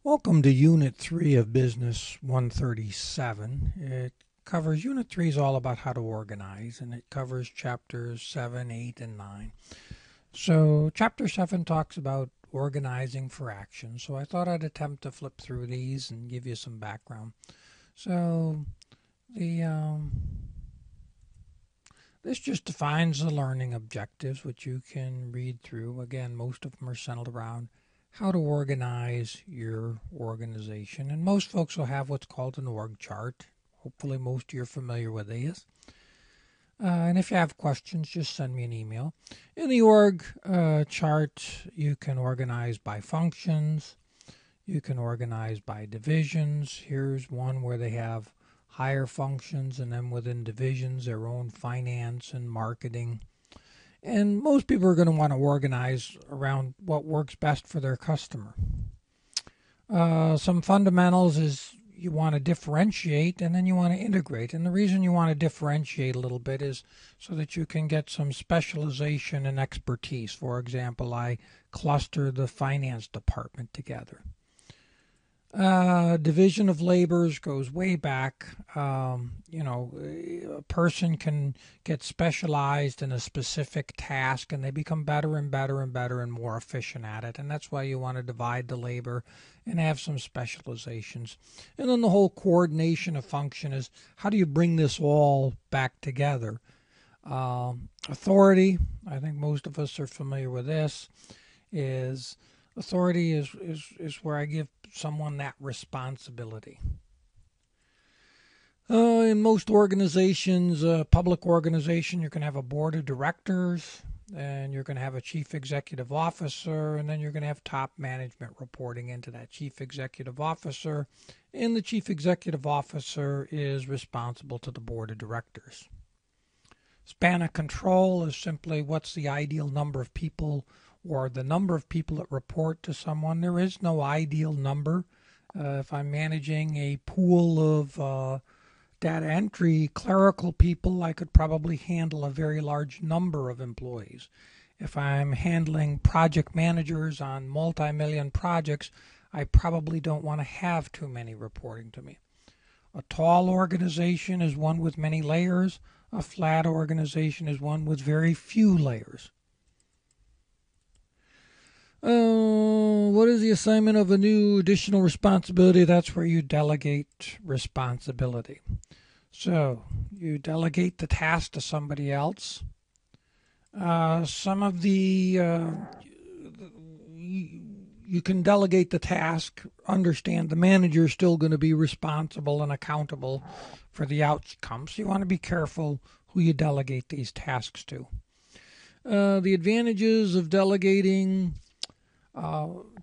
Welcome to Unit 3 of Business 137. Unit 3 is all about how to organize, and it covers chapters 7, 8, and 9. So chapter 7 talks about organizing for action. So I thought I'd attempt to flip through these and give you some background. So this just defines the learning objectives, which you can read through. Again, most of them are centered around how to organize your organization. And most folks will have what's called an org chart. Hopefully most of you are familiar with these. And if you have questions, just send me an email. In the org chart, you can organize by functions. You can organize by divisions. Here's one where they have higher functions, and then within divisions, their own finance and marketing. And most people are going to want to organize around what works best for their customer. Some fundamentals is you want to differentiate and then you want to integrate. And the reason you want to differentiate a little bit is so that you can get some specialization and expertise. For example, I cluster the finance department together. Division of labors goes way back. A person can get specialized in a specific task and they become better and better and better and more efficient at it. And that's why you want to divide the labor and have some specializations. And then the whole coordination of function is how do you bring this all back together? Authority, I think most of us are familiar with this, is authority is where I give someone that responsibility. In most organizations, public organization, you're going to have a board of directors, and you're going to have a chief executive officer, and then you're going to have top management reporting into that chief executive officer, and the chief executive officer is responsible to the board of directors. Span of control is simply what's the ideal number of people or the number of people that report to someone. There is no ideal number. If I'm managing a pool of data entry clerical people, I could probably handle a very large number of employees. If I'm handling project managers on multi-million projects, I probably don't want to have too many reporting to me. A tall organization is one with many layers. A flat organization is one with very few layers. What is the assignment of a new additional responsibility? That's where you delegate responsibility. So you delegate the task to somebody else. Some of the you can delegate the task. Understand the manager is still going to be responsible and accountable for the outcome. So you want to be careful who you delegate these tasks to. The advantages of delegating.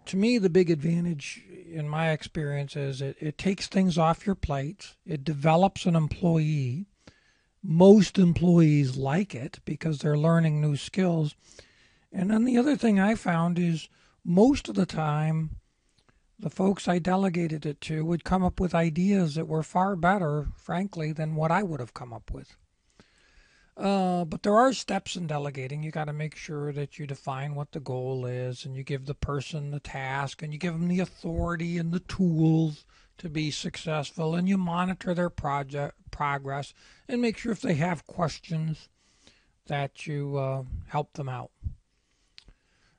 To me, the big advantage in my experience is it takes things off your plate. It develops an employee. Most employees like it because they're learning new skills. And then the other thing I found is most of the time, the folks I delegated it to would come up with ideas that were far better, frankly, than what I would have come up with. But there are steps in delegating. You got to make sure that you define what the goal is, and you give the person the task, and you give them the authority and the tools to be successful, and you monitor their project progress and make sure if they have questions that you help them out.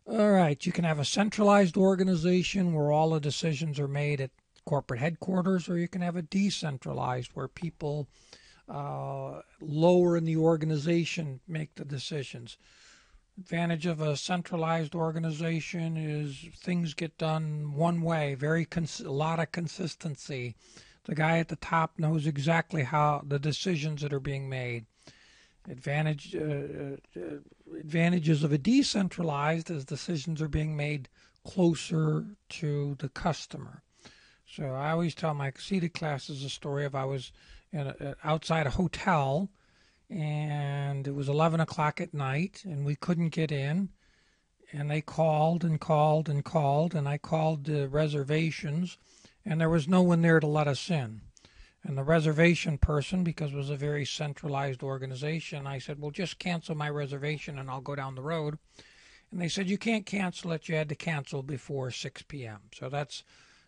All right, you can have a centralized organization where all the decisions are made at corporate headquarters, or you can have a decentralized where people lower in the organization make the decisions. Advantage of a centralized organization is things get done one way, a lot of consistency. The guy at the top knows exactly how the decisions that are being made. Advantages of a decentralized is decisions are being made closer to the customer. So I always tell my seated classes a story of I was outside a hotel, and it was 11 o'clock at night, and we couldn't get in, and they called and called and called, and I called the reservations, and there was no one there to let us in. And the reservation person, because it was a very centralized organization, I said, well, just cancel my reservation and I'll go down the road. And they said, you can't cancel it. You had to cancel before 6 p.m. So that's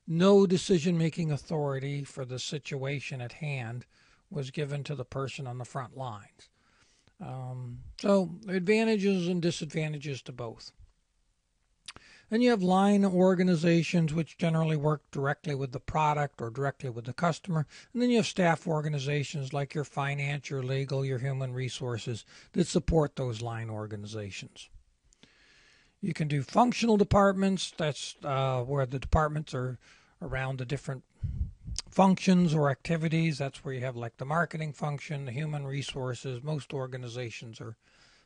no decision-making authority for the situation at hand was given to the person on the front lines. So advantages and disadvantages to both. Then you have line organizations, which generally work directly with the product or directly with the customer. And then you have staff organizations like your finance, your legal, your human resources that support those line organizations. You can do functional departments. That's where the departments are around the different functions or activities. That's where you have like the marketing function, the human resources. Most organizations are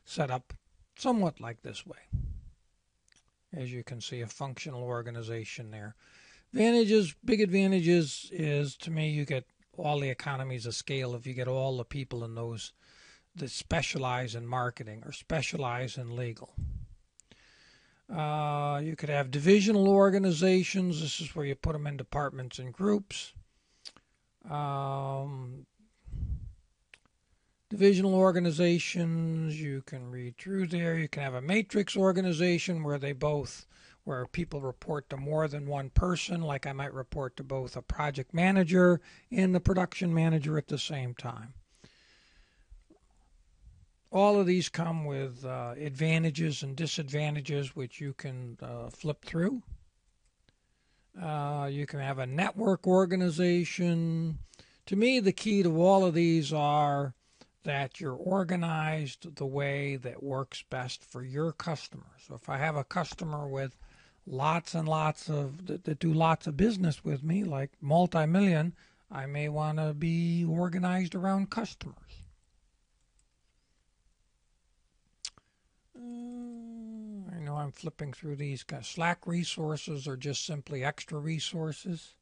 set up somewhat like this way. As you can see, a functional organization there. Advantages, big advantages is, to me, you get all the economies of scale if you get all the people in those that specialize in marketing or specialize in legal. You could have divisional organizations. This is where you put them in departments and groups. Divisional organizations, you can read through there. You can have a matrix organization where where people report to more than one person, like I might report to both a project manager and the production manager at the same time. All of these come with advantages and disadvantages, which you can flip through. You can have a network organization. To me, the key to all of these are that you're organized the way that works best for your customer. So if I have a customer with lots and lots that do lots of business with me, like multi-million, I may want to be organized around customers. I know I'm flipping through these. Slack resources are just simply extra resources.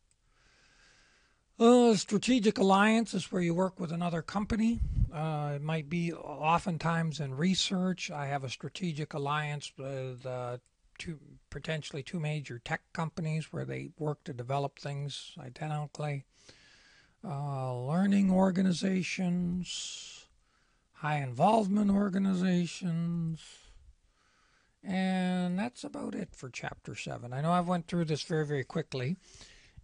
Strategic alliance is where you work with another company. It might be oftentimes in research. I have a strategic alliance with potentially two major tech companies where they work to develop things identically. Learning organizations, high involvement organizations. And that's about it for Chapter 7. I know I've went through this very, very quickly.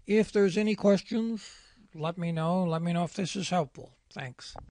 If there's any questions, let me know. Let me know if this is helpful. Thanks.